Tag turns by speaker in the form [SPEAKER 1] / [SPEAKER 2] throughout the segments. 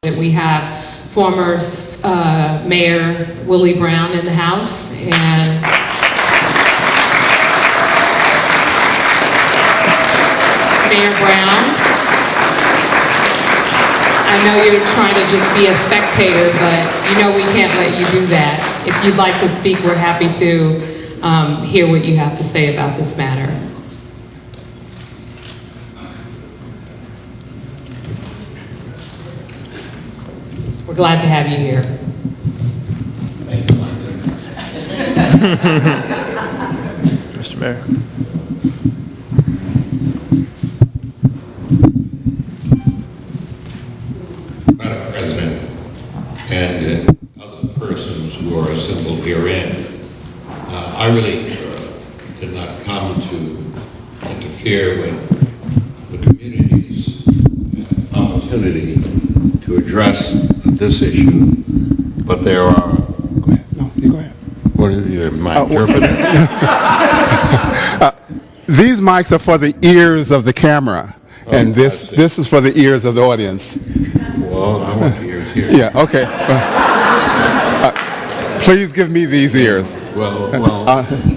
[SPEAKER 1] We have former Mayor Willie Brown in the house, and Mayor Brown, I know you're trying to just be a spectator, but you know we can't let you do that. If you'd like to speak, we're happy to hear what you have to say about this matter. We're glad to have you here.
[SPEAKER 2] Mr. Mayor.
[SPEAKER 3] Madam President, and other persons who are assembled herein, I really did not come to interfere with the community's opportunity to address this issue, but there are...
[SPEAKER 4] Go ahead. No, you go ahead.
[SPEAKER 3] What are you, my interpreter?
[SPEAKER 4] These mics are for the ears of the camera, and this is for the ears of the audience.
[SPEAKER 3] Well, I want the ears here.
[SPEAKER 4] Yeah, okay. Please give me these ears.
[SPEAKER 3] Well,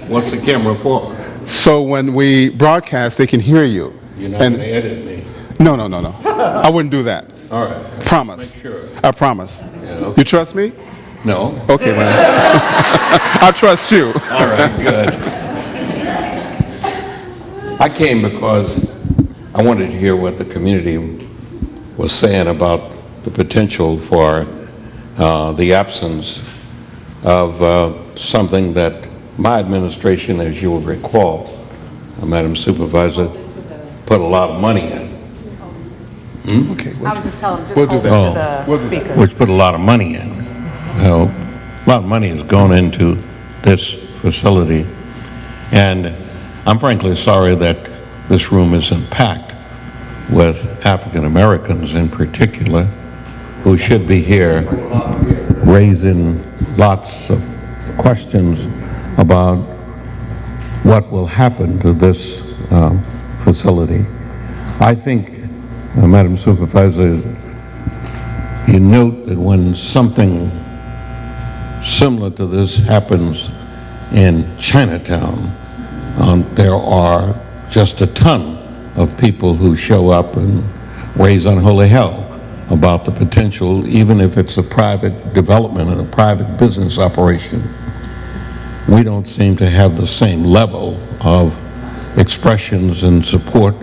[SPEAKER 3] what's the camera for?
[SPEAKER 4] So when we broadcast, they can hear you.
[SPEAKER 3] You're not going to edit me?
[SPEAKER 4] No. I wouldn't do that.
[SPEAKER 3] All right.
[SPEAKER 4] Promise.
[SPEAKER 3] Make sure.
[SPEAKER 4] I promise.
[SPEAKER 3] Yeah, okay.
[SPEAKER 4] You trust me?
[SPEAKER 3] No.
[SPEAKER 4] Okay, well, I trust you.
[SPEAKER 3] All right, good. I came because I wanted to hear what the community was saying about the potential for the absence of something that my administration, as you will recall, Madam Supervisor, put a lot of money in.
[SPEAKER 4] Okay.
[SPEAKER 5] I was just telling him, just
[SPEAKER 4] We'll do
[SPEAKER 5] hold it
[SPEAKER 4] that.
[SPEAKER 5] to the speaker.
[SPEAKER 3] Which put a lot of money in. A lot of money has gone into this facility, and I'm frankly sorry that this room isn't packed with African Americans in particular, who should be here raising lots of questions about what will happen to this facility. I think, Madam Supervisor, you note that when something similar to this happens in Chinatown, there are just a ton of people who show up and raise unholy hell about the potential, even if it's a private development and a private business operation. We don't seem to have the same level of expressions and support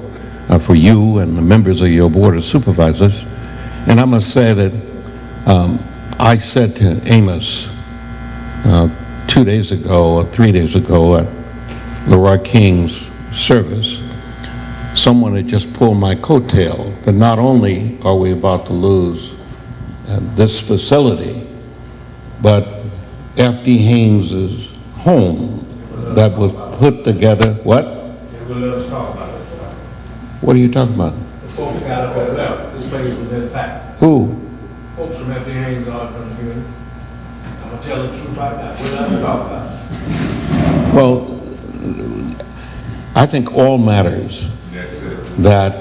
[SPEAKER 3] for you and the members of your Board of Supervisors. And I must say that I said to Amos 2 days ago or 3 days ago at Leroy King's service, someone had just pulled my coattail, that not only are we about to lose this facility, but F.D. Haynes' home that was put together, what?
[SPEAKER 6] They will let us talk about it.
[SPEAKER 3] What are you talking about?
[SPEAKER 6] The folks got up and left. This place was dead packed.
[SPEAKER 3] Who?
[SPEAKER 6] Folks from F.D. Haynes are from here. I'm going to tell the truth like that. We'll let us talk about it.
[SPEAKER 3] Well, I think all matters that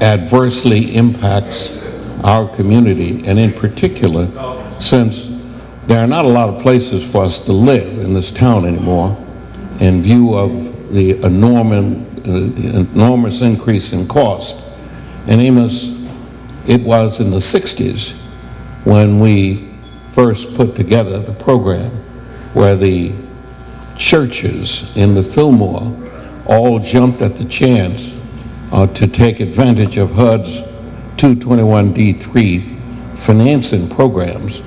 [SPEAKER 3] adversely impacts our community, and in particular, since there are not a lot of places for us to live in this town anymore, in view of the enormous increase in cost. And Amos, it was in the 60s when we first put together the program where the churches in the Fillmore all jumped at the chance to take advantage of HUD's 221D3 financing programs,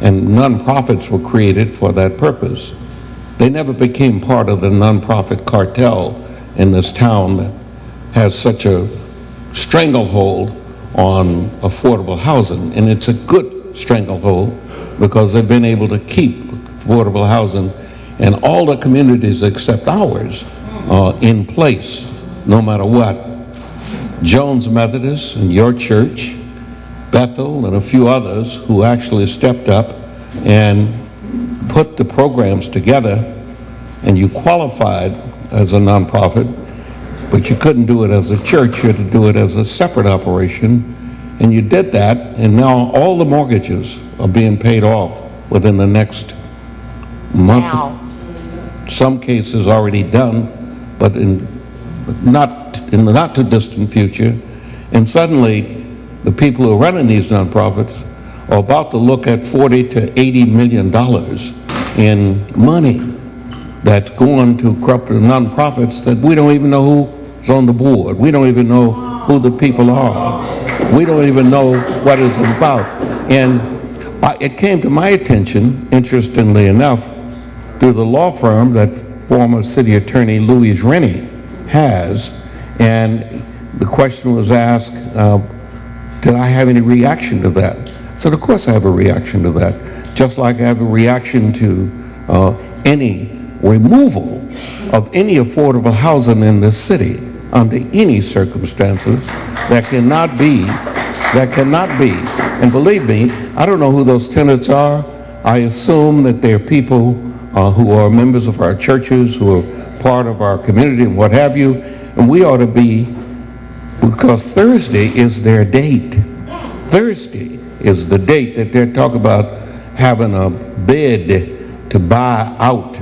[SPEAKER 3] and nonprofits were created for that purpose. They never became part of the nonprofit cartel in this town that has such a stranglehold on affordable housing, and it's a good stranglehold because they've been able to keep affordable housing in all the communities except ours in place, no matter what. Jones Methodist and your church, Bethel and a few others who actually stepped up and put the programs together, and you qualified as a nonprofit, but you couldn't do it as a church. You had to do it as a separate operation, And you did that, and now all the mortgages are being paid off within the next month.
[SPEAKER 5] Wow.
[SPEAKER 3] Some cases already done, but not in the not too distant future. And suddenly, the people who are running these nonprofits are about to look at $40 to $80 million in money that's going to corrupt nonprofits that we don't even know who's on the board. We don't even know who the people are. We don't even know what it's about. And it came to my attention, interestingly enough, through the law firm that former city attorney Louis Rennie has, and the question was asked, did I have any reaction to that? I said, of course I have a reaction to that, just like I have a reaction to any removal of any affordable housing in this city under any circumstances. That cannot be. And believe me, I don't know who those tenants are. I assume that they're people who are members of our churches, who are part of our community and what have you. And we ought to be, because Thursday is their date. Thursday is the date that they're talking about having a bid to buy out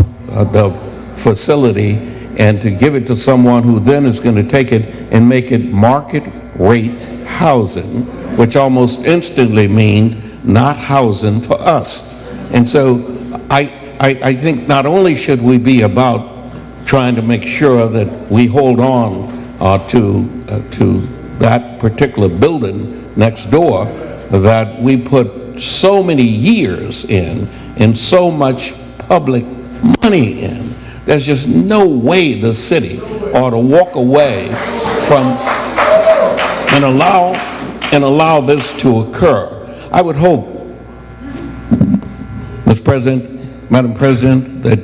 [SPEAKER 3] the facility and to give it to someone who then is going to take it and make it market rate housing, which almost instantly means not housing for us. And so I think not only should we be about trying to make sure that we hold on to that particular building next door that we put so many years in and so much public money in. There's just no way the city ought to walk away from and allow this to occur. I would hope, Mr. President, Madam President, that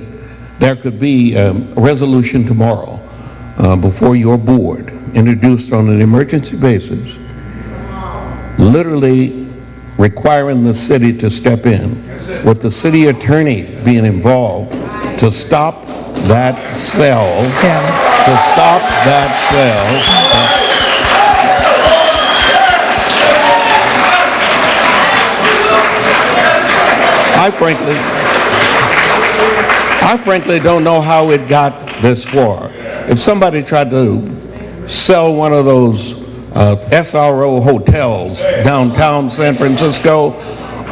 [SPEAKER 3] there could be a resolution tomorrow before your board, introduced on an emergency basis, literally requiring the city to step in, with the city attorney being involved, to stop that sale, I frankly don't know how it got this far. If somebody tried to sell one of those SRO hotels downtown San Francisco,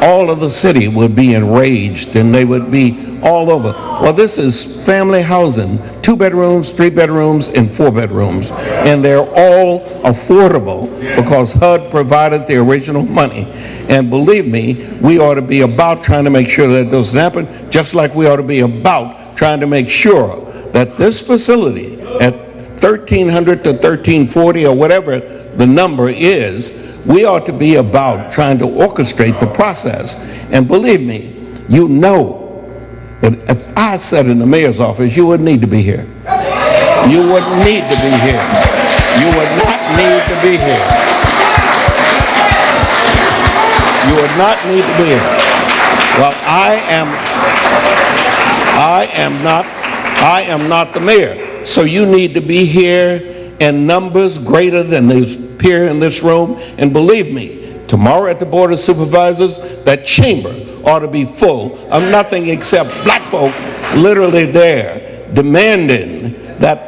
[SPEAKER 3] all of the city would be enraged and they would be all over. Well, this is family housing, 2 bedrooms, 3 bedrooms, and 4 bedrooms. And they're all affordable because HUD provided the original money. And believe me, we ought to be about trying to make sure that doesn't happen, just like we ought to be about trying to make sure that this facility at 1300 to 1340 or whatever the number is, we ought to be about trying to orchestrate the process. And believe me, you know, if I sat in the mayor's office, you wouldn't need to be here. You wouldn't need to be here. You would not need to be here. You would not need to be here. Well, I am not the mayor. So you need to be here in numbers greater than these appear in this room. And believe me, tomorrow at the Board of Supervisors, that chamber ought to be full of nothing except black folk literally there demanding that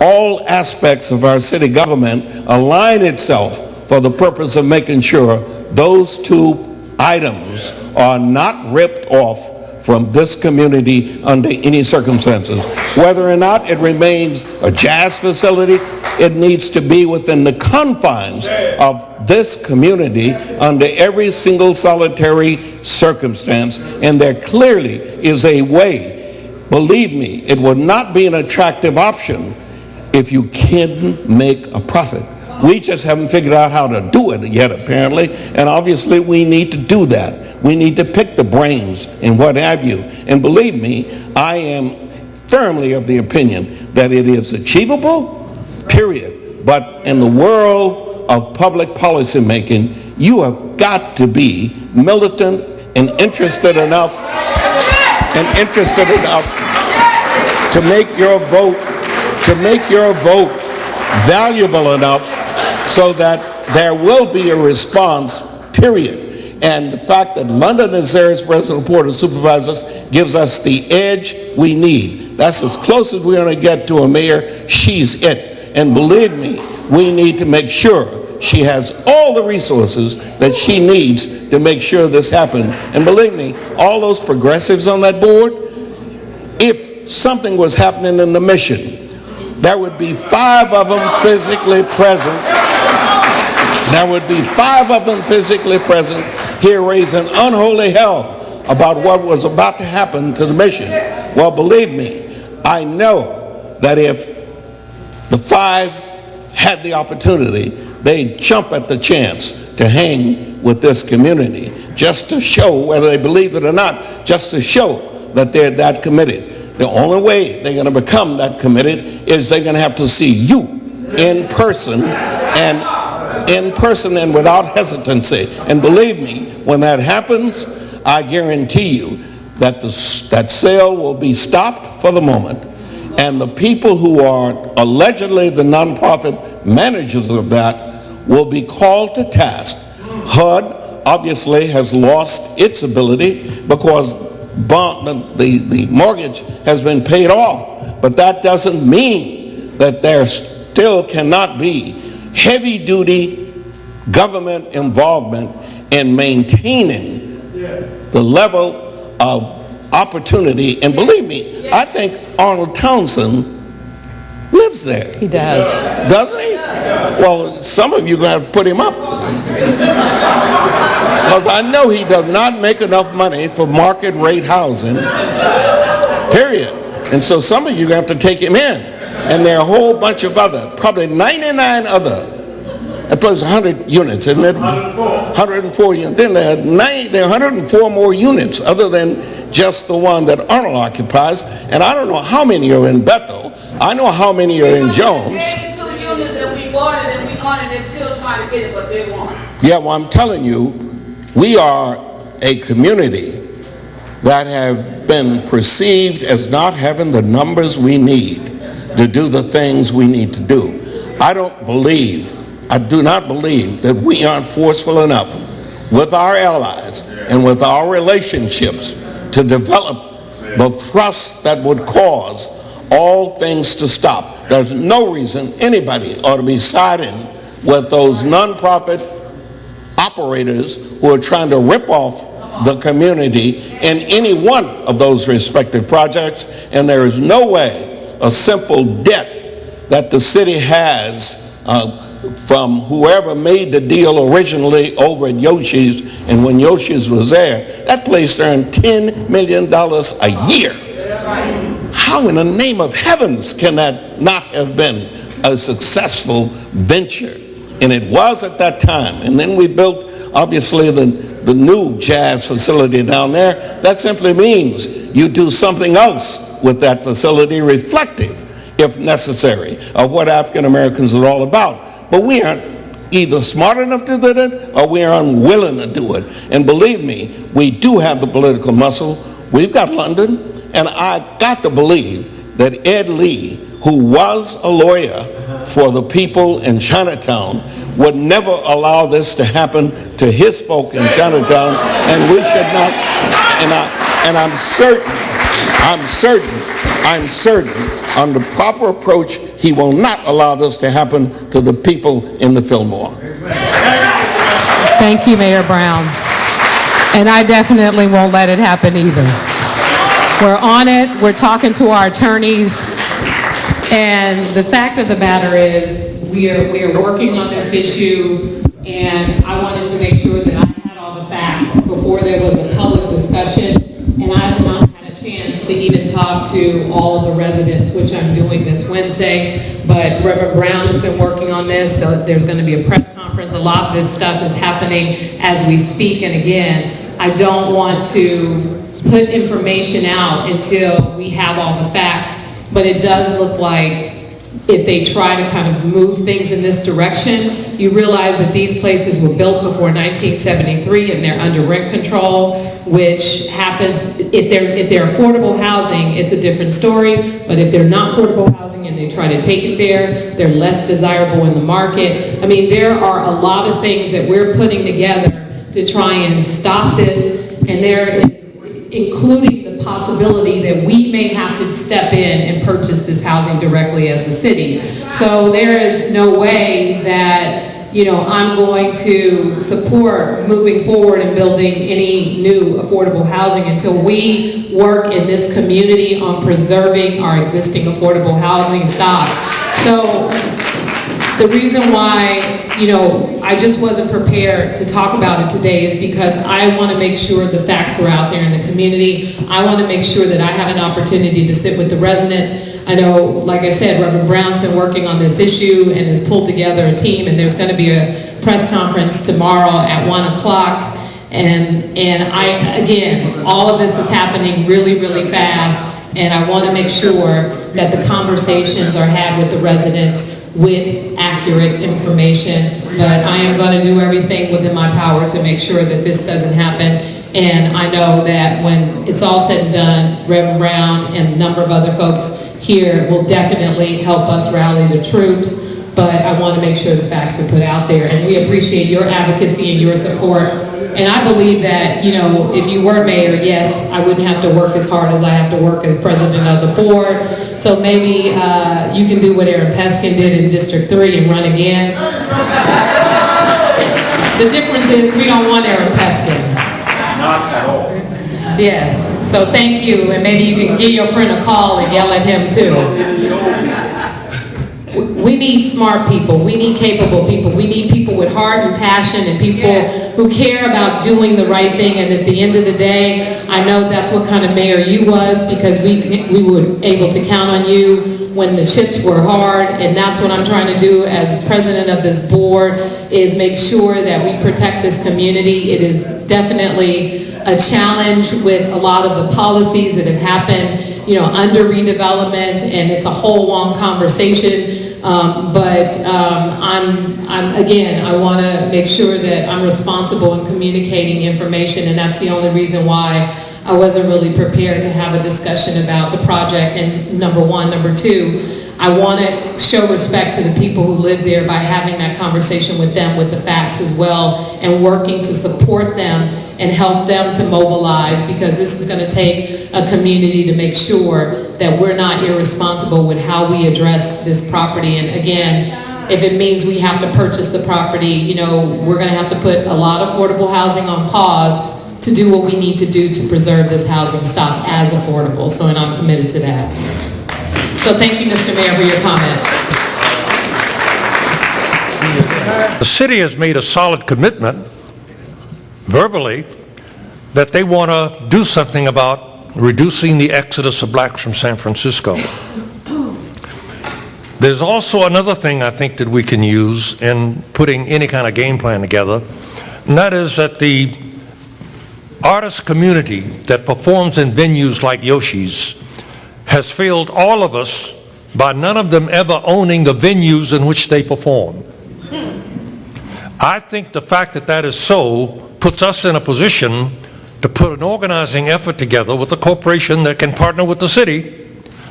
[SPEAKER 3] all aspects of our city government align itself for the purpose of making sure those 2 items are not ripped off from this community under any circumstances. Whether or not it remains a jazz facility, it needs to be within the confines of this community under every single solitary circumstance. And there clearly is a way. Believe me, it would not be an attractive option if you can't make a profit. We just haven't figured out how to do it yet, apparently, and obviously we need to do that. We need to pick the brains and what have you. And believe me, I am firmly of the opinion that it is achievable, period. But in the world of public policy making, you have got to be militant and interested enough to make your vote valuable enough so that there will be a response, period. And the fact that London is there as president of the board of supervisors gives us the edge we need. That's as close as we're going to get to a mayor. She's it. And believe me, we need to make sure she has all the resources that she needs to make sure this happens. And believe me, all those progressives on that board, if something was happening in the mission, there would be 5 of them physically present. There would be 5 of them physically present here raising unholy hell about what was about to happen to the mission. Well, believe me, I know that if the 5 had the opportunity, they'd jump at the chance to hang with this community just to show, whether they believe it or not, just to show that they're that committed. The only way they're going to become that committed is they're going to have to see you in person and without hesitancy. And believe me, when that happens, I guarantee you that that sale will be stopped for the moment, and the people who are allegedly the nonprofit managers of that will be called to task. HUD obviously has lost its ability because the mortgage has been paid off, but that doesn't mean that there still cannot be heavy-duty government involvement in maintaining the level of opportunity. And believe me, I think Arnold Townsend lives there.
[SPEAKER 1] He does.
[SPEAKER 3] Doesn't he? Well, some of you are going to have to put him up. Because I know he does not make enough money for market rate housing, period. And so some of you are going to have to take him in. And there are a whole bunch of other, probably 99 other, plus 100 units, isn't it? 104 units. Then there are 104 more units other than just the one that Arnold occupies. And I don't know how many are in Bethel. I know how many are in Jones.
[SPEAKER 5] 82 units that we bought it and we own it, they're still trying to get it, but they won't.
[SPEAKER 3] Yeah, well, I'm telling you, we are a community that have been perceived as not having the numbers we need to do the things we need to do. I do not believe that we aren't forceful enough with our allies and with our relationships to develop the thrust that would cause all things to stop. There's no reason anybody ought to be siding with those nonprofit operators who are trying to rip off the community in any one of those respective projects. And there is no way a simple debt that the city has from whoever made the deal originally over at Yoshi's, and when Yoshi's was there, that place earned $10 million a year. How in the name of heavens can that not have been a successful venture? And it was at that time. And then we built, obviously, the new jazz facility down there. That simply means you do something else with that facility reflective, if necessary, of what African Americans are all about. But we aren't either smart enough to do it or we are unwilling to do it. And believe me, we do have the political muscle. We've got London. And I got to believe that Ed Lee, who was a lawyer for the people in Chinatown, would never allow this to happen to his folk in Chinatown, and we should not. And I'm certain, on the proper approach, he will not allow this to happen to the people in the Fillmore.
[SPEAKER 1] Thank you, Mayor Brown. And I definitely won't let it happen either. We're on it. We're talking to our attorneys. And the fact of the matter is, we are working on this issue, and I wanted to make sure that I had all the facts before there was a public discussion, and I have not had a chance to even talk to all of the residents, which I'm doing this Wednesday. But Reverend Brown has been working on this. There's going to be a press conference. A lot of this stuff is happening as we speak, and again, I don't want to put information out until we have all the facts, but it does look like if they try to kind of move things in this direction, you realize that these places were built before 1973 and they're under rent control, which happens, if they're affordable housing, it's a different story, but if they're not affordable housing and and they try to take it there. They're less desirable in the market. I mean, there are a lot of things that we're putting together to try and stop this, and there is including the possibility that we may have to step in and purchase this housing directly as a city. So there is no way that, I'm going to support moving forward and building any new affordable housing until we work in this community on preserving our existing affordable housing stock. So the reason why, I just wasn't prepared to talk about it today is because I want to make sure the facts are out there in the community. I want to make sure that I have an opportunity to sit with the residents. I know, like I said, Reverend Brown's been working on this issue and has pulled together a team, and there's going to be a press conference tomorrow at 1 o'clock. And again, all of this is happening really, really fast, and I want to make sure that the conversations are had with the residents with accurate information. But I am going to do everything within my power to make sure that this doesn't happen. And I know that when it's all said and done, Reverend Brown and a number of other folks here will definitely help us rally the troops. But I want to make sure the facts are put out there. And we appreciate your advocacy and your support. And I believe that, if you were mayor, yes, I wouldn't have to work as hard as I have to work as president of the board. So maybe you can do what Aaron Peskin did in District 3 and run again. The difference is we don't want Aaron Peskin.
[SPEAKER 6] Not at all.
[SPEAKER 1] Yes, so thank you, and maybe you can give your friend a call and yell at him too. We need smart people, we need capable people, we need people with heart and passion and people who care about doing the right thing. And at the end of the day, I know that's what kind of mayor you was, because we were able to count on you when the chips were hard. And that's what I'm trying to do as president of this board, is make sure that we protect this community. It is definitely a challenge with a lot of the policies that have happened, under redevelopment, and it's a whole long conversation. I want to make sure that I'm responsible in communicating information, and that's the only reason why I wasn't really prepared to have a discussion about the project. And number one. Number two, I want to show respect to the people who live there by having that conversation with them with the facts as well, and working to support them and help them to mobilize, because this is going to take a community to make sure that we're not irresponsible with how we address this property. And again, if it means we have to purchase the property, we're going to have to put a lot of affordable housing on pause to do what we need to do to preserve this housing stock as affordable. So, and I'm committed to that. So thank you, Mr. Mayor, for your comments.
[SPEAKER 7] The city has made a solid commitment, verbally, that they want to do something about reducing the exodus of blacks from San Francisco. There's also another thing I think that we can use in putting any kind of game plan together, and that is that the artist community that performs in venues like Yoshi's has failed all of us by none of them ever owning the venues in which they perform. I think the fact that that is so puts us in a position to put an organizing effort together with a corporation that can partner with the city,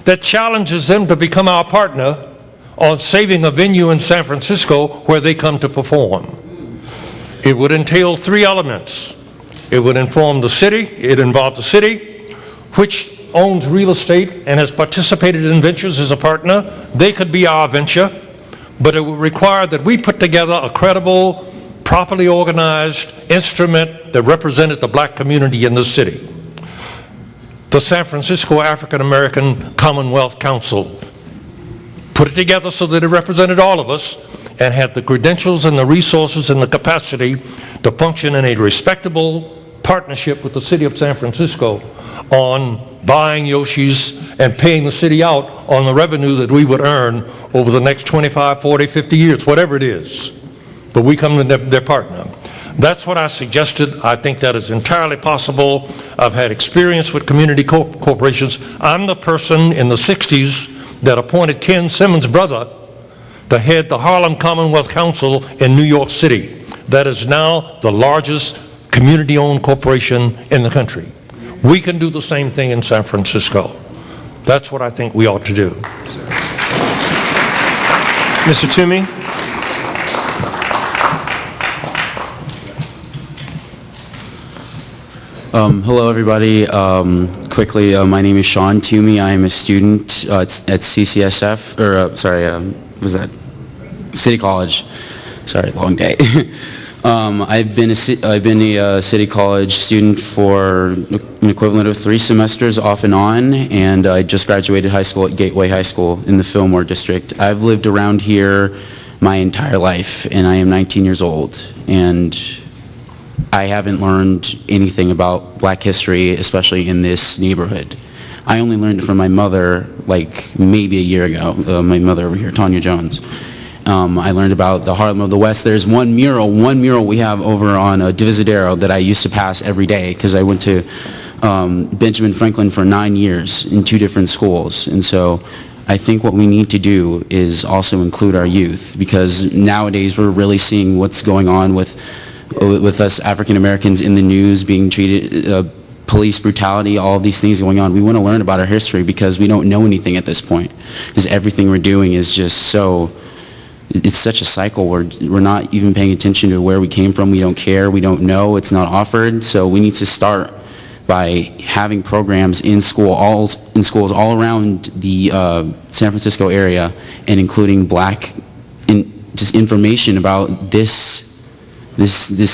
[SPEAKER 7] that challenges them to become our partner on saving a venue in San Francisco where they come to perform. It would entail three elements. It would involve the city, which owns real estate and has participated in ventures as a partner. They could be our venture, but it would require that we put together a credible, properly organized instrument that represented the black community in the city. The San Francisco African American Commonwealth Council put it together so that it represented all of us and had the credentials and the resources and the capacity to function in a respectable partnership with the city of San Francisco on buying Yoshi's and paying the city out on the revenue that we would earn over the next 25, 40, 50 years, whatever it is. But we come to their partner. That's what I suggested. I think that is entirely possible. I've had experience with community corporations. I'm the person in the 60s that appointed Ken Simmons' brother to head the Harlem Commonwealth Council in New York City. That is now the largest community-owned corporation in the country. We can do the same thing in San Francisco. That's what I think we ought to do.
[SPEAKER 2] Mr. Toomey?
[SPEAKER 8] Hello, everybody. Quickly, my name is Sean Toomey. I am a student at CCSF, was that City College? Sorry, long day. I've been a City College student for an equivalent of 3 semesters off and on, and I just graduated high school at Gateway High School in the Fillmore district. I've lived around here my entire life, and I am 19 years old, and I haven't learned anything about black history, especially in this neighborhood. I only learned it from my mother, like maybe a year ago, my mother over here, Tanya Jones. I learned about the Harlem of the West. There's one mural we have over on Divisadero that I used to pass every day because I went to Benjamin Franklin for 9 years in 2 different schools. And so I think what we need to do is also include our youth, because nowadays we're really seeing what's going on with us African Americans in the news being treated, police brutality, all of these things going on. We want to learn about our history because we don't know anything at this point, because everything we're doing is just so, it's such a cycle where we're not even paying attention to where we came from. We don't care, we don't know, it's not offered. So we need to start by having programs in schools all around the San Francisco area, and including just information about this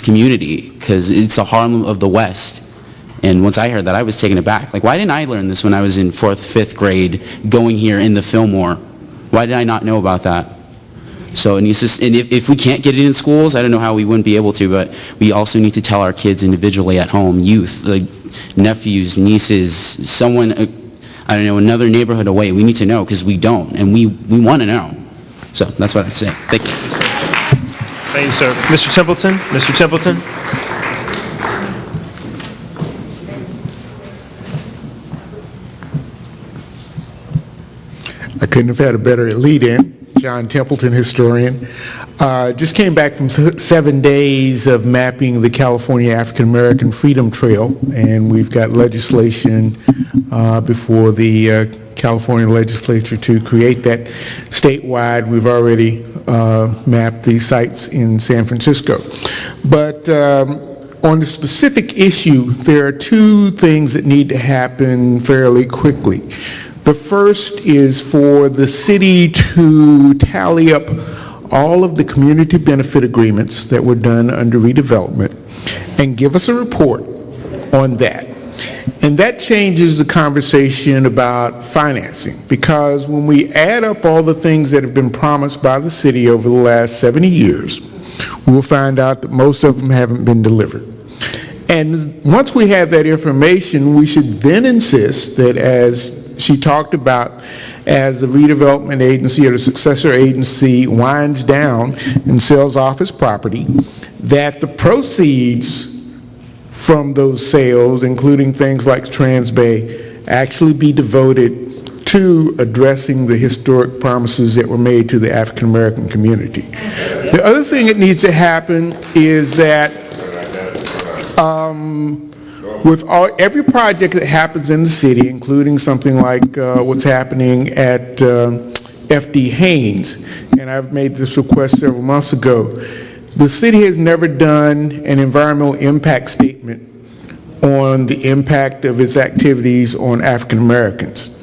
[SPEAKER 8] community, because it's a Harlem of the West. And once I heard that, I was taken aback. Like, why didn't I learn this when I was in 4th, 5th grade going here in the Fillmore? Why did I not know about that? So and if we can't get it in schools, I don't know how we wouldn't be able to, but we also need to tell our kids individually at home, youth, like nephews, nieces, someone, I don't know, another neighborhood away. We need to know, because we don't, and we want to know. So that's what I say. Thank you.
[SPEAKER 2] Thank you, sir. Mr. Templeton? Mr. Templeton?
[SPEAKER 9] I couldn't have had a better lead-in. John Templeton, historian. Just came back from 7 days of mapping the California African American Freedom Trail, and we've got legislation before the California legislature to create that statewide. We've already mapped the sites in San Francisco. But on the specific issue, there are 2 things that need to happen fairly quickly. The first is for the city to tally up all of the community benefit agreements that were done under redevelopment and give us a report on that. And that changes the conversation about financing, because when we add up all the things that have been promised by the city over the last 70 years, we will find out that most of them haven't been delivered. And once we have that information, we should then insist that, as she talked about, as the redevelopment agency or the successor agency winds down and sells office property, that the proceeds from those sales, including things like Trans Bay, actually be devoted to addressing the historic promises that were made to the African American community. The other thing that needs to happen is that with every project that happens in the city, including something like what's happening at FD Haynes, and I've made this request several months ago, the city has never done an environmental impact statement on the impact of its activities on African Americans.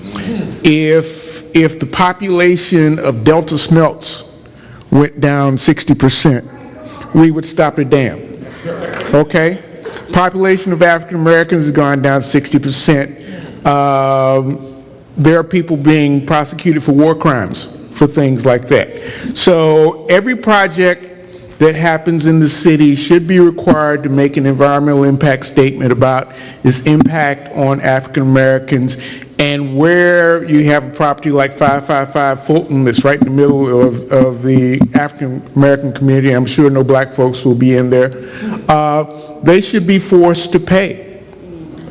[SPEAKER 9] If the population of Delta Smelts went down 60%, we would stop the dam. Okay? Population of African Americans has gone down 60%. There are people being prosecuted for war crimes for things like that. So every project that happens in the city should be required to make an environmental impact statement about its impact on African Americans. And where you have a property like 555 Fulton that's right in the middle of the African American community, I'm sure no black folks will be in there, they should be forced to pay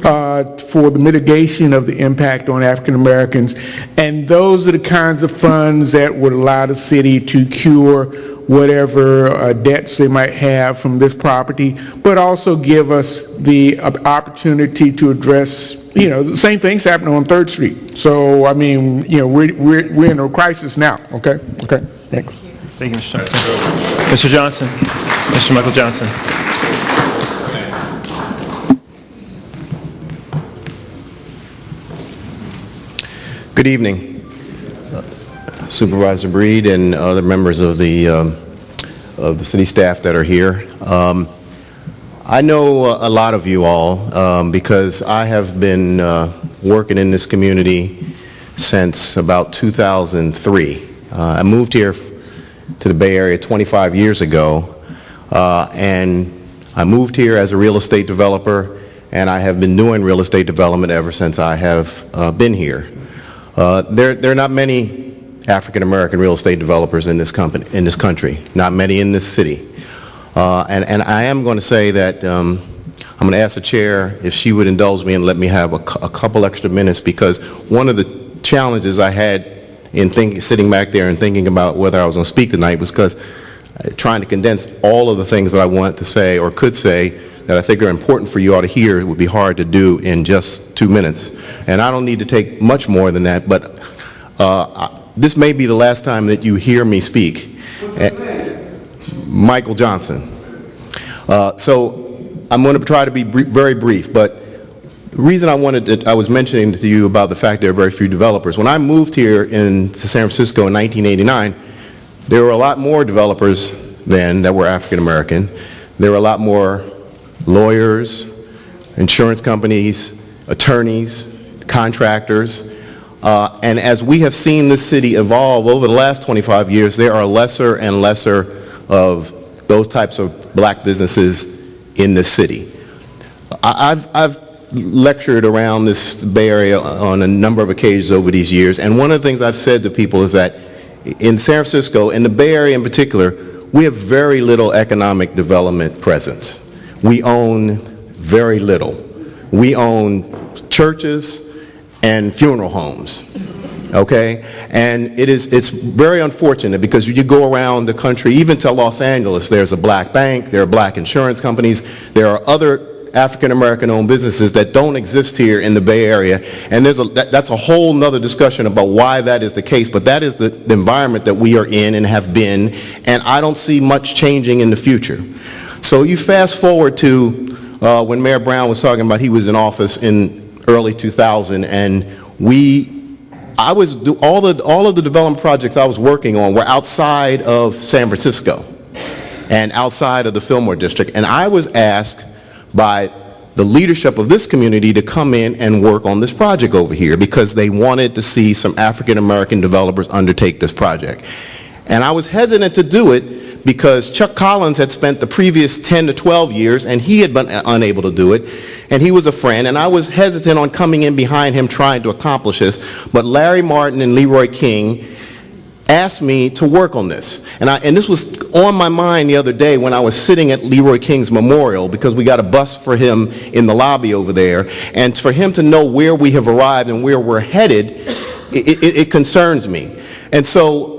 [SPEAKER 9] for the mitigation of the impact on African Americans. And those are the kinds of funds that would allow the city to cure whatever debts they might have from this property, but also give us the opportunity to address, the same things happening on 3rd Street. So, I mean, we're in a crisis now, okay? Okay, thanks.
[SPEAKER 2] Thank you, Mr. Johnson. Mr. Johnson, Mr. Michael Johnson.
[SPEAKER 10] Good evening, Supervisor Breed and other members of the city staff that are here. I know a lot of you all because I have been working in this community since about 2003. I moved here to the Bay Area 25 years ago, and I moved here as a real estate developer, and I have been doing real estate development ever since I have been here. There are not many African American real estate developers in this country, not many in this city. And I am going to say that I'm going to ask the chair if she would indulge me and let me have a couple extra minutes, because one of the challenges I had in sitting back there and thinking about whether I was going to speak tonight was because trying to condense all of the things that I wanted to say or could say that I think are important for you all to hear would be hard to do in just 2 minutes. And I don't need to take much more than that, but this may be the last time that you hear me speak. Michael Johnson. So I'm going to try to be very brief, but the reason I was mentioning to you about the fact there are very few developers. When I moved here to San Francisco in 1989, there were a lot more developers then that were African American. There were a lot more lawyers, insurance companies, attorneys, contractors. And as we have seen this city evolve over the last 25 years, there are lesser and lesser of those types of black businesses in this city. I've lectured around this Bay Area on a number of occasions over these years, and one of the things I've said to people is that in San Francisco, in the Bay Area in particular, we have very little economic development presence. We own very little. We own churches and funeral homes, okay? And it's very unfortunate because you go around the country, even to Los Angeles, there's a black bank, there are black insurance companies, there are other African American owned businesses that don't exist here in the Bay Area, and that's a whole nother discussion about why that is the case, but that is the environment that we are in and have been, and I don't see much changing in the future. So you fast forward to when Mayor Brown was talking about he was in office in early 2000, and all of the development projects I was working on were outside of San Francisco and outside of the Fillmore District, and I was asked by the leadership of this community to come in and work on this project over here because they wanted to see some African American developers undertake this project. And I was hesitant to do it because Chuck Collins had spent the previous 10 to 12 years and he had been unable to do it, and he was a friend, and I was hesitant on coming in behind him trying to accomplish this, but Larry Martin and Leroy King asked me to work on this. And this was on my mind the other day when I was sitting at Leroy King's memorial, because we got a bus for him in the lobby over there, and for him to know where we have arrived and where we're headed, it concerns me. And so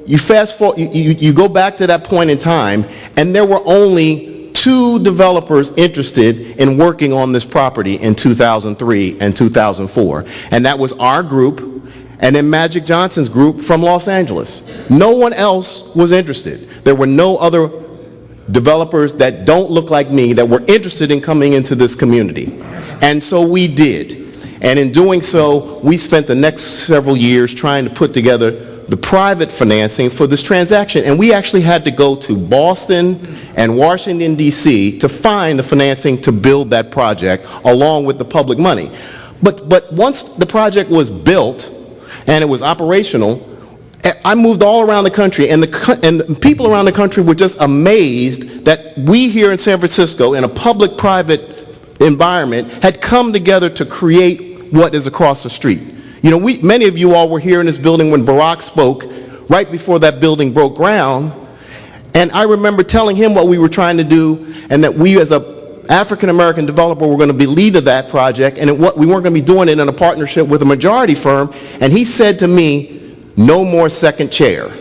[SPEAKER 10] you fast forward, you go back to that point in time, and there were only 2 developers interested in working on this property in 2003 and 2004, and that was our group and then Magic Johnson's group from Los Angeles. No one else was interested. There were no other developers that don't look like me that were interested in coming into this community. And so we did. And in doing so, we spent the next several years trying to put together the private financing for this transaction. And we actually had to go to Boston and Washington, D.C. to find the financing to build that project along with the public money. But once the project was built, and it was operational, I moved all around the country, and the people around the country were just amazed that we here in San Francisco, in a public-private environment, had come together to create what is across the street. You know, many of you all were here in this building when Barack spoke, right before that building broke ground, and I remember telling him what we were trying to do, and that we as a African-American developer were going to be lead of that project, and we weren't going to be doing it in a partnership with a majority firm, and he said to me, no more second chair.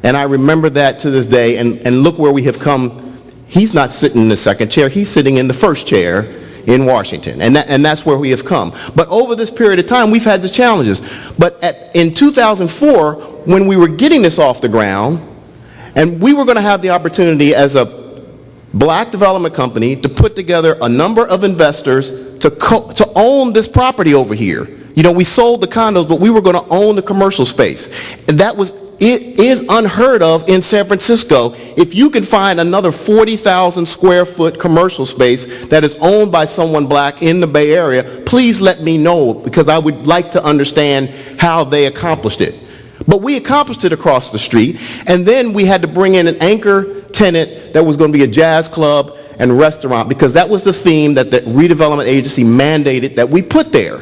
[SPEAKER 10] And I remember that to this day, and look where we have come. He's not sitting in the second chair, he's sitting in the first chair in Washington, and that's where we have come. But over this period of time, we've had the challenges. But in 2004, when we were getting this off the ground, and we were going to have the opportunity as a black development company to put together a number of investors to own this property over here. You know, we sold the condos, but we were going to own the commercial space. And it is unheard of in San Francisco. If you can find another 40,000 square foot commercial space that is owned by someone black in the Bay Area, please let me know, because I would like to understand how they accomplished it. But we accomplished it across the street, and then we had to bring in an anchor tenant that was going to be a jazz club and restaurant, because that was the theme that the redevelopment agency mandated that we put there.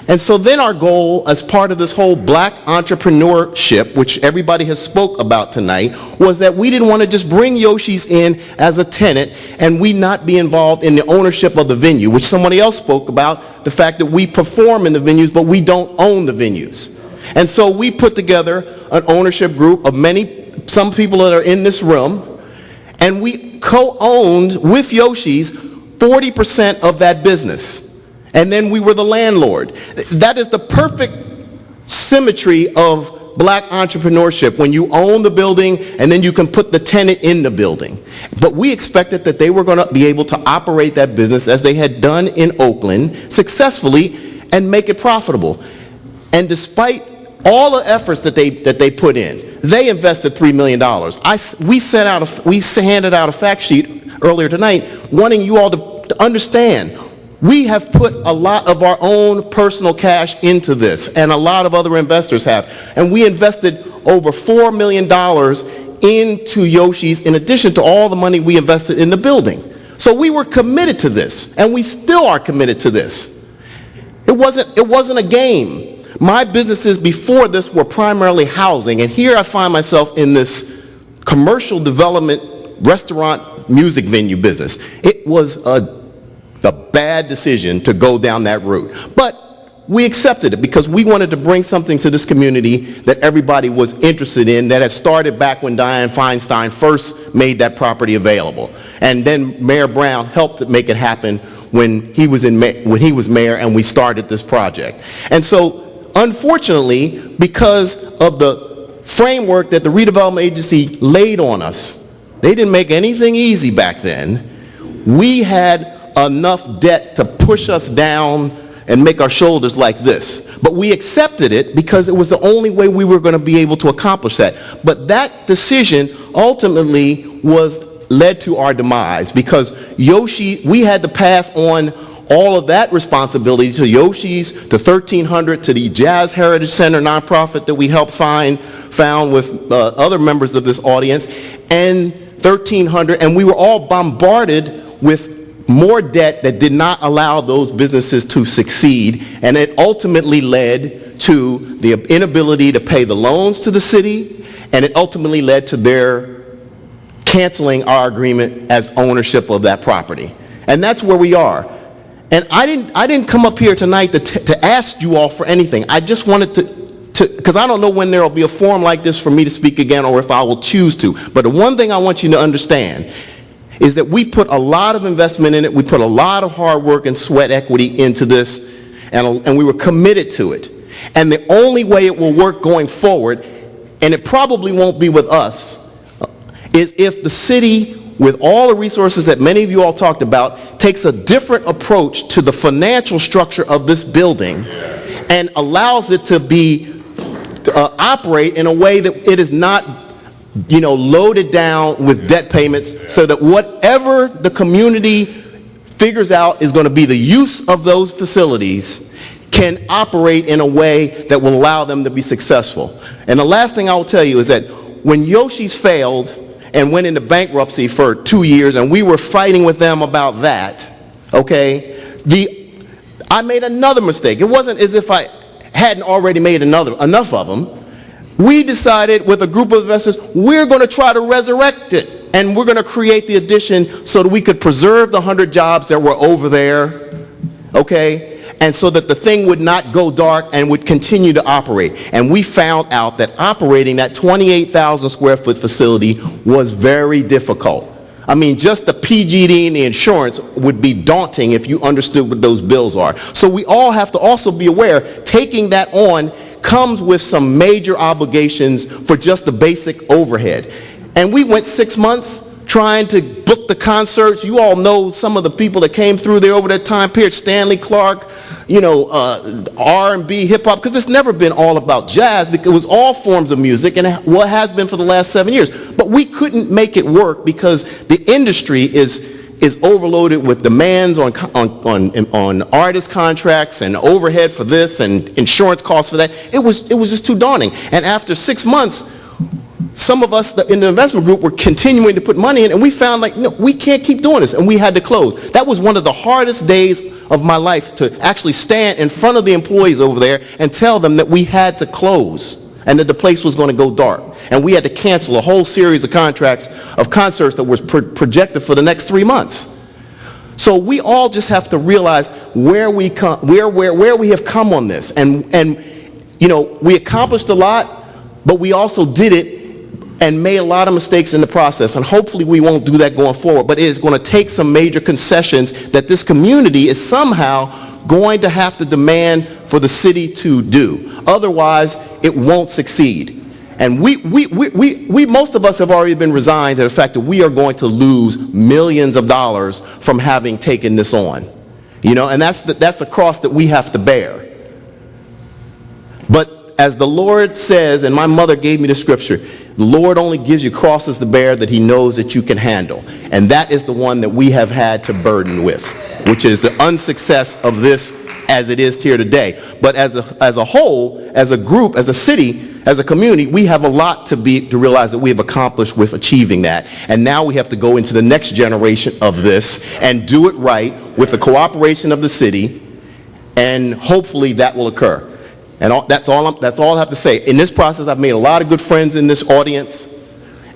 [SPEAKER 10] And so then our goal, as part of this whole black entrepreneurship, which everybody has spoke about tonight, was that we didn't want to just bring Yoshi's in as a tenant and we not be involved in the ownership of the venue, which somebody else spoke about, the fact that we perform in the venues, but we don't own the venues. And so we put together an ownership group of some people that are in this room, and we co-owned with Yoshi's 40% of that business. And then we were the landlord. That is the perfect symmetry of black entrepreneurship, when you own the building and then you can put the tenant in the building. But we expected that they were going to be able to operate that business as they had done in Oakland successfully and make it profitable. And despite all the efforts that they put in, they invested $3 million. We handed out a fact sheet earlier tonight wanting you all to understand, we have put a lot of our own personal cash into this, and a lot of other investors have. And we invested over $4 million into Yoshi's, in addition to all the money we invested in the building. So we were committed to this, and we still are committed to this. It wasn't a game. My businesses before this were primarily housing, and here I find myself in this commercial development, restaurant, music venue business. It was a bad decision to go down that route. But we accepted it because we wanted to bring something to this community that everybody was interested in, that had started back when Dianne Feinstein first made that property available. And then Mayor Brown helped make it happen when he was mayor and we started this project. And so, unfortunately, because of the framework that the redevelopment agency laid on us, they didn't make anything easy back then. We had enough debt to push us down and make our shoulders like this. But we accepted it because it was the only way we were going to be able to accomplish that. But that decision ultimately led to our demise, because we had to pass on all of that responsibility to Yoshi's, to 1300, to the Jazz Heritage Center nonprofit that we helped found with other members of this audience, and 1300, and we were all bombarded with more debt that did not allow those businesses to succeed, and it ultimately led to the inability to pay the loans to the city, and it ultimately led to their canceling our agreement as ownership of that property. And that's where we are. And I didn't come up here tonight to ask you all for anything. I just wanted to, because I don't know when there will be a forum like this for me to speak again, or if I will choose to. But the one thing I want you to understand is that we put a lot of investment in it, we put a lot of hard work and sweat equity into this, and we were committed to it. And the only way it will work going forward, and it probably won't be with us, is if the city, with all the resources that many of you all talked about, takes a different approach to the financial structure of this building and allows it to operate in a way that it is not loaded down with debt payments, so that whatever the community figures out is going to be the use of those facilities can operate in a way that will allow them to be successful. And the last thing I will tell you is that when Yoshi's failed and went into bankruptcy for 2 years, and we were fighting with them about that, okay, I made another mistake. It wasn't as if I hadn't already made enough of them. We decided with a group of investors, we're going to try to resurrect it, and we're going to create the addition so that we could preserve the 100 jobs that were over there, okay? and so that the thing would not go dark and would continue to operate. And we found out that operating that 28,000 square foot facility was very difficult. I mean, just the PG&E and the insurance would be daunting if you understood what those bills are. So we all have to also be aware, taking that on comes with some major obligations for just the basic overhead. And we went 6 months trying to book the concerts. You all know some of the people that came through there over that time period, Stanley Clark, you know, R&B, hip-hop, because it's never been all about jazz, because it was all forms of music, and what has been for the last 7 years. But we couldn't make it work because the industry is overloaded with demands on artist contracts and overhead for this and insurance costs for that. It was just too daunting. And after 6 months, some of us in the investment group were continuing to put money in, and we found like, no, we can't keep doing this, and we had to close. That was one of the hardest days of my life, to actually stand in front of the employees over there and tell them that we had to close and that the place was going to go dark. And we had to cancel a whole series of contracts of concerts that was projected for the next 3 months. So we all just have to realize where we have come on this. And you know, we accomplished a lot, but we also did it and made a lot of mistakes in the process, and hopefully we won't do that going forward, but it is going to take some major concessions that this community is somehow going to have to demand for the city to do. Otherwise, it won't succeed. And we most of us have already been resigned to the fact that we are going to lose millions of dollars from having taken this on. You know, and that's the cost that we have to bear. But as the Lord says, and my mother gave me the scripture, the Lord only gives you crosses to bear that he knows that you can handle. And that is the one that we have had to burden with, which is the unsuccess of this as it is here today. But as a whole, as a group, as a city, as a community, we have a lot to realize that we have accomplished with achieving that. And now we have to go into the next generation of this and do it right with the cooperation of the city, and hopefully that will occur. And that's all I have to say. In this process, I've made a lot of good friends in this audience,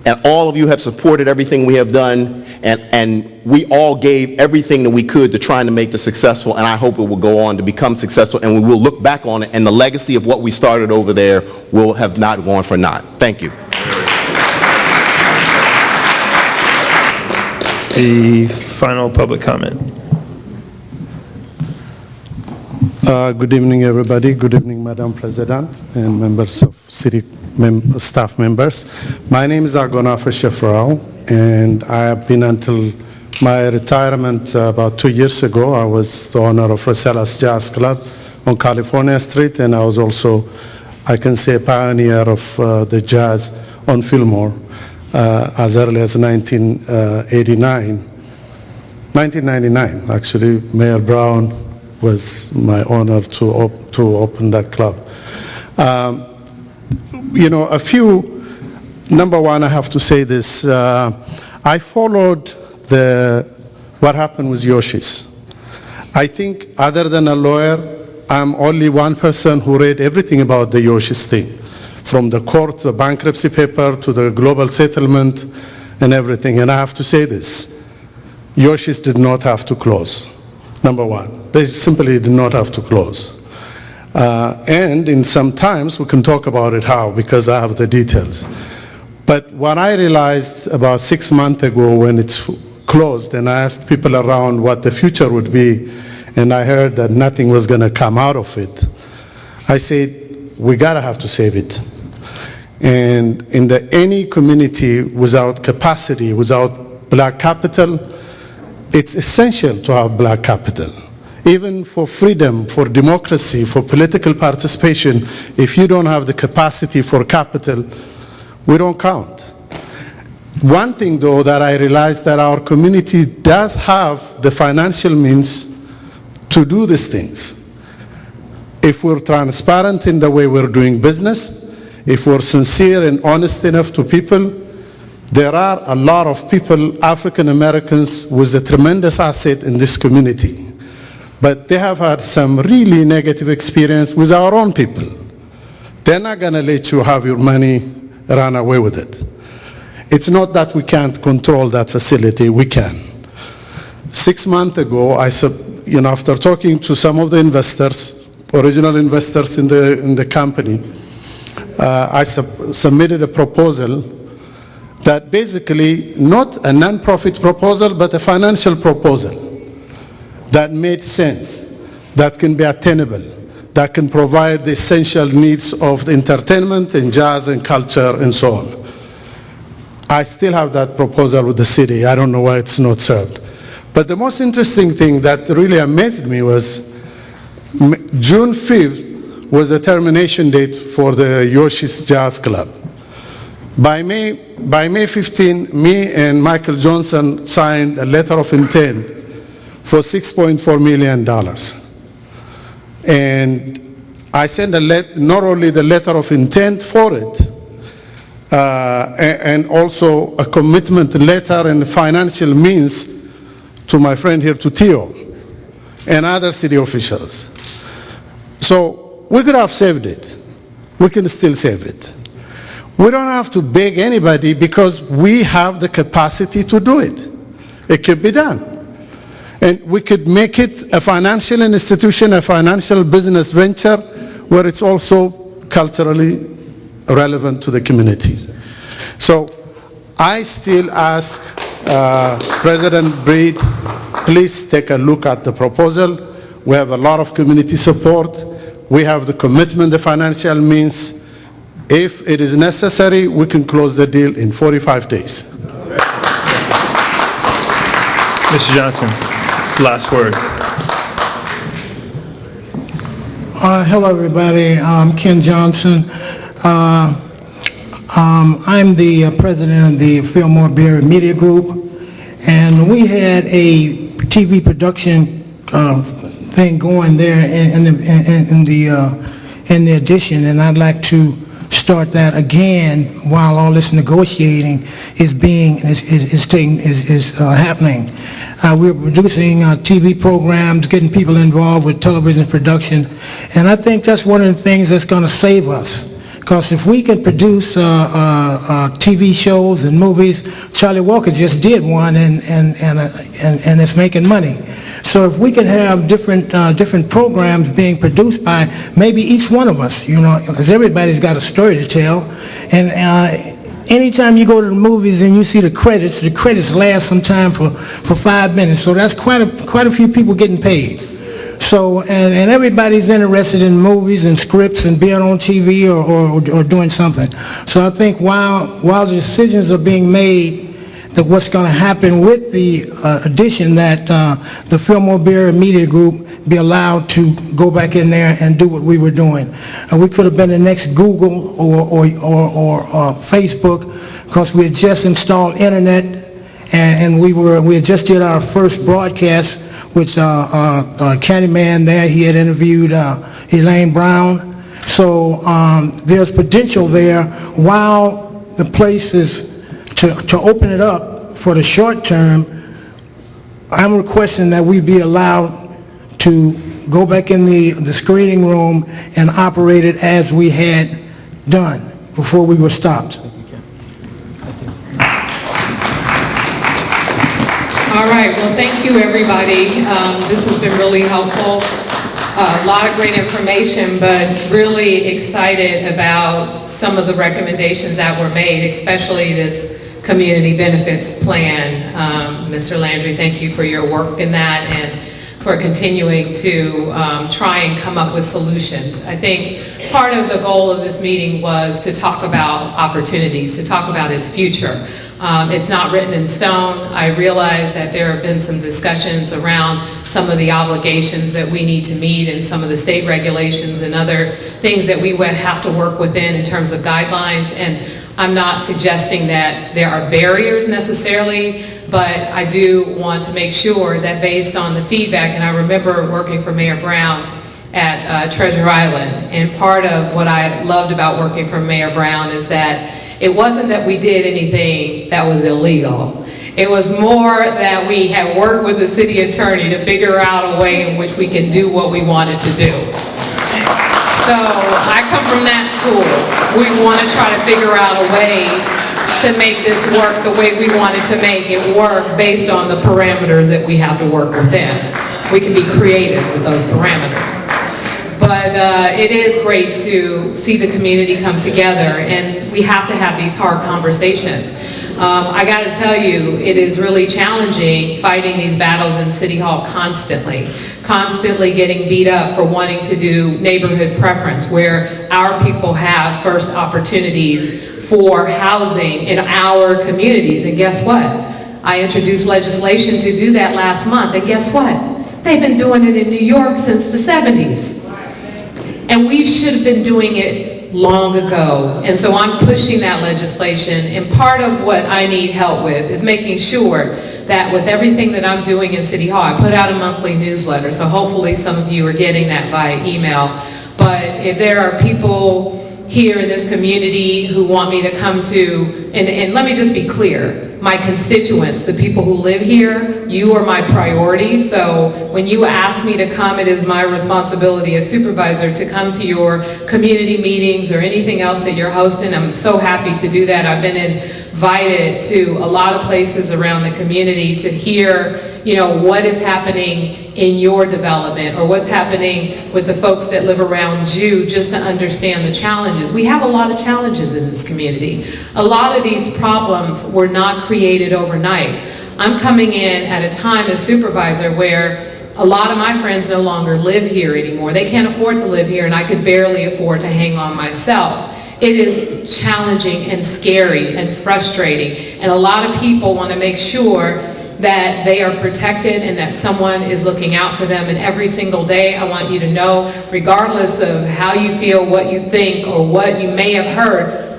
[SPEAKER 10] and all of you have supported everything we have done, and we all gave everything that we could to trying to make this successful, and I hope it will go on to become successful, and we will look back on it, and the legacy of what we started over there will have not gone for naught. Thank you.
[SPEAKER 2] The final public comment.
[SPEAKER 11] Good evening, everybody. Good evening, Madam President and members of city staff members. My name is Argonafa Shefrao, and I have been until my retirement about 2 years ago. I was the owner of Rosella's Jazz Club on California Street, and I was also, I can say, a pioneer of the jazz on Fillmore as early as 1999, actually. Mayor Brown was my honor to open that club. You know, number one, I have to say this. I followed what happened with Yoshi's. I think other than a lawyer, I'm only one person who read everything about the Yoshi's thing, from the court, the bankruptcy paper, to the global settlement and everything. And I have to say this, Yoshi's did not have to close. Number one, they simply did not have to close. And in some times, we can talk about it how, because I have the details. But what I realized about 6 months ago when it's closed, and I asked people around what the future would be, and I heard that nothing was going to come out of it, I said, we gotta have to save it. And in any community without capacity, without black capital, it's essential to have black capital. Even for freedom, for democracy, for political participation, if you don't have the capacity for capital, we don't count. One thing, though, that I realized that our community does have the financial means to do these things. If we're transparent in the way we're doing business, if we're sincere and honest enough to people, there are a lot of people, African Americans, with a tremendous asset in this community. But they have had some really negative experience with our own people. They're not going to let you have your money run away with it. It's not that we can't control that facility, we can. 6 months ago, after talking to some of the investors, original investors in the company, I submitted a proposal that basically not a non-profit proposal, but a financial proposal that made sense, that can be attainable, that can provide the essential needs of the entertainment and jazz and culture and so on. I still have that proposal with the city. I don't know why it's not served. But the most interesting thing that really amazed me was June 5th was the termination date for the Yoshi's Jazz Club. By May 15, me and Michael Johnson signed a letter of intent for $6.4 million. And I sent not only the letter of intent for it, and also a commitment letter and financial means to my friend here, to Theo, and other city officials. So we could have saved it. We can still save it. We don't have to beg anybody because we have the capacity to do it. It could be done. And we could make it a financial institution, a financial business venture, where it's also culturally relevant to the communities. So I still ask President Breed, please take a look at the proposal. We have a lot of community support. We have the commitment, the financial means. If it is necessary, we can close the deal in 45 days.
[SPEAKER 2] Mr. Johnson, last word.
[SPEAKER 12] Hello, everybody. I'm Ken Johnson. I'm the president of the Fillmore Berry Media Group, and we had a TV production thing going there in the addition, and I'd like to start that again while all this negotiating is happening. We're producing TV programs, getting people involved with television production, and I think that's one of the things that's going to save us. Because if we can produce TV shows and movies, Charlie Walker just did one, and it's making money. So if we could have different programs being produced by maybe each one of us, because everybody's got a story to tell, and anytime you go to the movies and you see the credits last sometime for 5 minutes. So that's quite a few people getting paid. So, and everybody's interested in movies and scripts and being on TV or doing something. So I think while the decisions are being made, that what's going to happen with the addition, that the Fillmore Berry Media Group be allowed to go back in there and do what we were doing. We could have been the next Google or Facebook, because we had just installed internet, and we had just did our first broadcast with Candyman there. He had interviewed Elaine Brown. So there's potential there. While the place is to open it up for the short term, I'm requesting that we be allowed to go back in the screening room and operate it as we had done before we were stopped.
[SPEAKER 1] All right, well, thank you, everybody. This has been really helpful. A lot of great information, but really excited about some of the recommendations that were made, especially this community benefits plan. Mr. Landry, thank you for your work in that and for continuing to try and come up with solutions. I think part of the goal of this meeting was to talk about opportunities, to talk about its future. It's not written in stone. I realize that there have been some discussions around some of the obligations that we need to meet and some of the state regulations and other things that we would have to work within in terms of guidelines. And I'm not suggesting that there are barriers necessarily, but I do want to make sure that based on the feedback, and I remember working for Mayor Brown at Treasure Island, and part of what I loved about working for Mayor Brown is that it wasn't that we did anything that was illegal. It was more that we had worked with the city attorney to figure out a way in which we can do what we wanted to do. So I come from that school. We want to try to figure out a way to make this work the way we wanted to make it work based on the parameters that we have to work within. We can be creative with those parameters. But it is great to see the community come together, and we have to have these hard conversations. I got to tell you, it is really challenging fighting these battles in City Hall constantly getting beat up for wanting to do neighborhood preference, where our people have first opportunities for housing in our communities. And guess what? I introduced legislation to do that last month, and guess what? They've been doing it in New York since the 70s. And we should have been doing it long ago. And so I'm pushing that legislation, and part of what I need help with is making sure that with everything that I'm doing in City Hall, I put out a monthly newsletter, so hopefully some of you are getting that via email. But if there are people here in this community who want me to come to, and let me just be clear, my constituents, the people who live here, you are my priority. So when you ask me to come, it is my responsibility as supervisor to come to your community meetings or anything else that you're hosting. I'm so happy to do that. I've been invited to a lot of places around the community to hear, what is happening in your development, or what's happening with the folks that live around you, just to understand the challenges. We have a lot of challenges in this community. A lot of these problems were not created overnight. I'm coming in at a time as supervisor where a lot of my friends no longer live here anymore. They can't afford to live here, and I could barely afford to hang on myself. It is challenging and scary and frustrating, and a lot of people want to make sure that they are protected and that someone is looking out for them. And every single day, I want you to know, regardless of how you feel, what you think, or what you may have heard,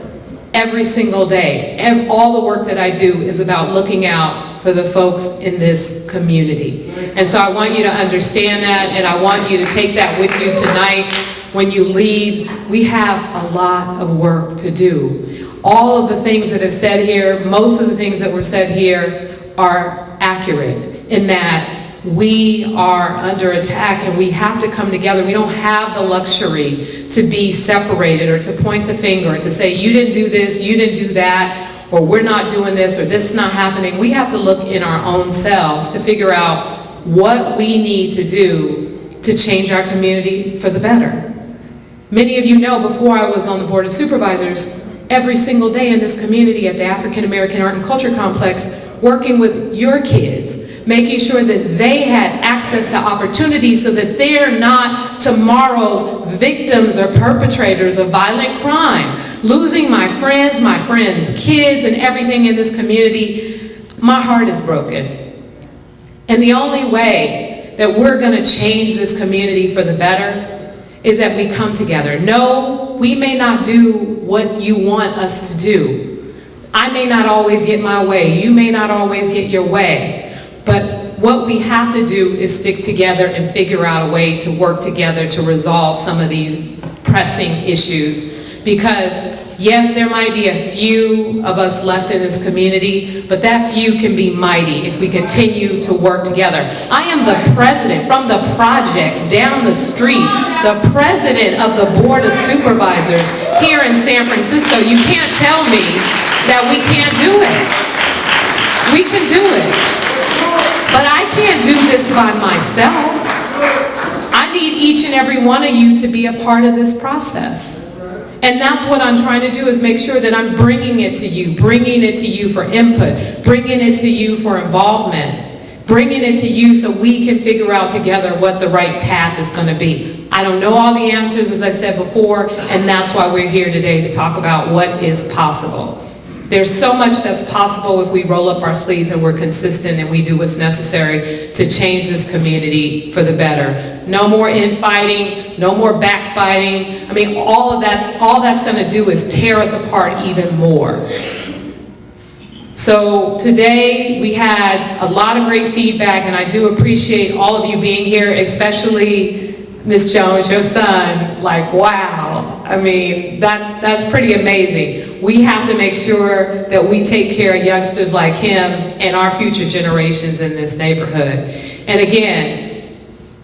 [SPEAKER 1] every single day, all the work that I do is about looking out for the folks in this community. And so I want you to understand that, and I want you to take that with you tonight when you leave. We have a lot of work to do. All of the things that are said here, most of the things that were said here are accurate in that we are under attack and we have to come together. We don't have the luxury to be separated or to point the finger and to say, you didn't do this, you didn't do that, or we're not doing this, or this is not happening. We have to look in our own selves to figure out what we need to do to change our community for the better. Many of you know, before I was on the Board of Supervisors, every single day in this community at the African American Art and Culture Complex, working with your kids, making sure that they had access to opportunities so that they're not tomorrow's victims or perpetrators of violent crime. Losing my friends' kids, and everything in this community, my heart is broken. And the only way that we're going to change this community for the better is that we come together. No, we may not do what you want us to do. I may not always get my way. You may not always get your way. But what we have to do is stick together and figure out a way to work together to resolve some of these pressing issues. Because yes, there might be a few of us left in this community, but that few can be mighty if we continue to work together. I am the president from the projects down the street, the president of the Board of Supervisors here in San Francisco. You can't tell me that we can't do it. We can do it. But I can't do this by myself. I need each and every one of you to be a part of this process. And that's what I'm trying to do, is make sure that I'm bringing it to you for input, bringing it to you for involvement, bringing it to you so we can figure out together what the right path is going to be. I don't know all the answers, as I said before, and that's why we're here today, to talk about what is possible. There's so much that's possible if we roll up our sleeves and we're consistent and we do what's necessary to change this community for the better. No more infighting, no more backbiting. I mean, all that's going to do is tear us apart even more. So today we had a lot of great feedback, and I do appreciate all of you being here, especially Ms. Jones, your son. Like, wow. I mean, that's pretty amazing. We have to make sure that we take care of youngsters like him and our future generations in this neighborhood. And again,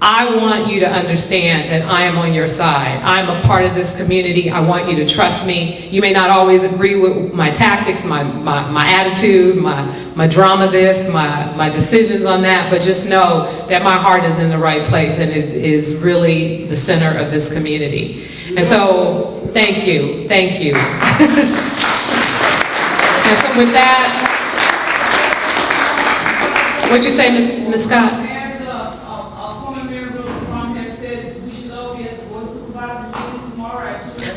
[SPEAKER 1] I want you to understand that I am on your side. I'm a part of this community. I want you to trust me. You may not always agree with my tactics, my attitude, my drama this, my decisions on that, but just know that my heart is in the right place and it is really the center of this community. And so, thank you, thank you. And so with that, what'd you say, Ms. Scott?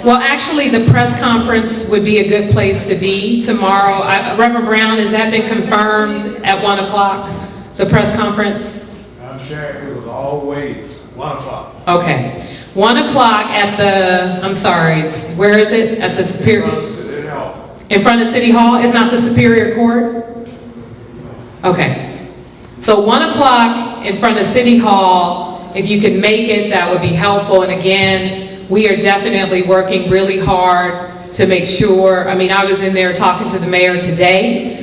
[SPEAKER 1] Well, actually, the press conference would be a good place to be tomorrow. Reverend Brown, has that been confirmed at 1 o'clock, the press conference?
[SPEAKER 6] I'm sure it was always 1 o'clock.
[SPEAKER 1] Okay. 1 o'clock at the, I'm sorry, where is it? At the Superior? In front of City Hall? It's not the Superior Court? Okay. So 1 o'clock in front of City Hall, if you can make it, that would be helpful. And again, we are definitely working really hard to make sure, I mean, I was in there talking to the mayor today.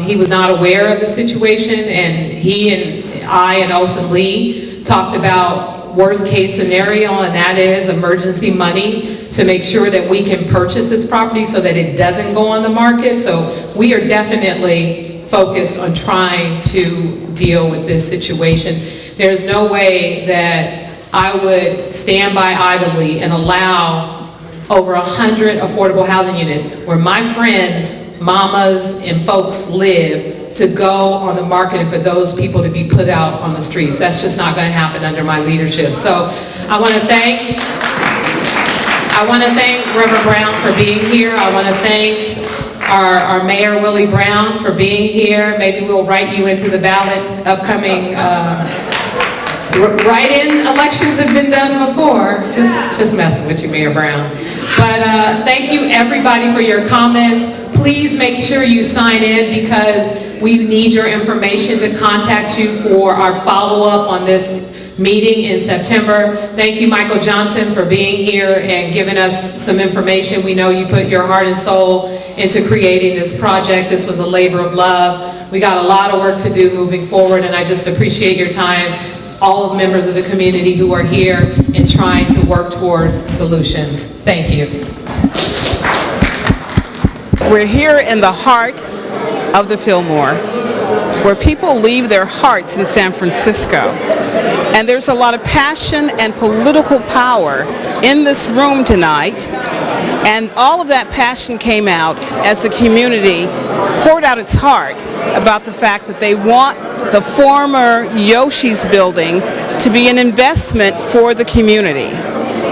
[SPEAKER 1] He was not aware of the situation, and he and I and Elson Lee talked about worst case scenario, and that is emergency money to make sure that we can purchase this property so that it doesn't go on the market. So we are definitely focused on trying to deal with this situation. There's no way that I would stand by idly and allow over 100 affordable housing units where my friends, mamas, and folks live to go on the market and for those people to be put out on the streets. That's just not going to happen under my leadership. So I want to thank Reverend Brown for being here. I want to thank our Mayor Willie Brown for being here. Maybe we'll write you into the ballot upcoming write-in elections have been done before. Just messing with you, Mayor Brown. But thank you, everybody, for your comments. Please make sure you sign in because we need your information to contact you for our follow-up on this meeting in September. Thank you, Michael Johnson, for being here and giving us some information. We know you put your heart and soul into creating this project. This was a labor of love. We got a lot of work to do moving forward, and I just appreciate your time, all of the members of the community who are here and trying to work towards solutions. Thank you.
[SPEAKER 13] We're here in the heart of the Fillmore, where people leave their hearts in San Francisco. And there's a lot of passion and political power in this room tonight. And all of that passion came out as the community poured out its heart about the fact that they want the former Yoshi's building to be an investment for the community.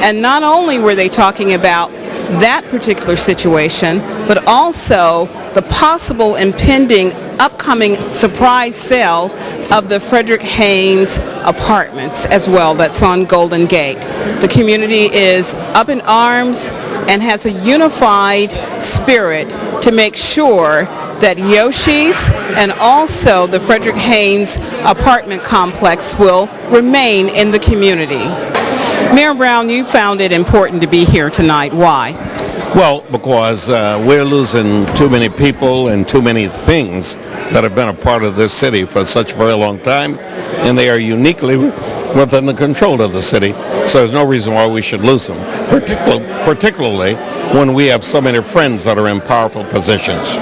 [SPEAKER 13] And not only were they talking about that particular situation, but also the possible impending upcoming surprise sale of the Frederick Haynes apartments as well, that's on Golden Gate. The community is up in arms and has a unified spirit to make sure that Yoshi's and also the Frederick Haynes apartment complex will remain in the community. Mayor Brown, you found it important to be here tonight. Why?
[SPEAKER 3] Well, because we're losing too many people and too many things that have been a part of this city for such a very long time, and they are uniquely within the control of the city, so there's no reason why we should lose them, particularly when we have so many friends that are in powerful positions.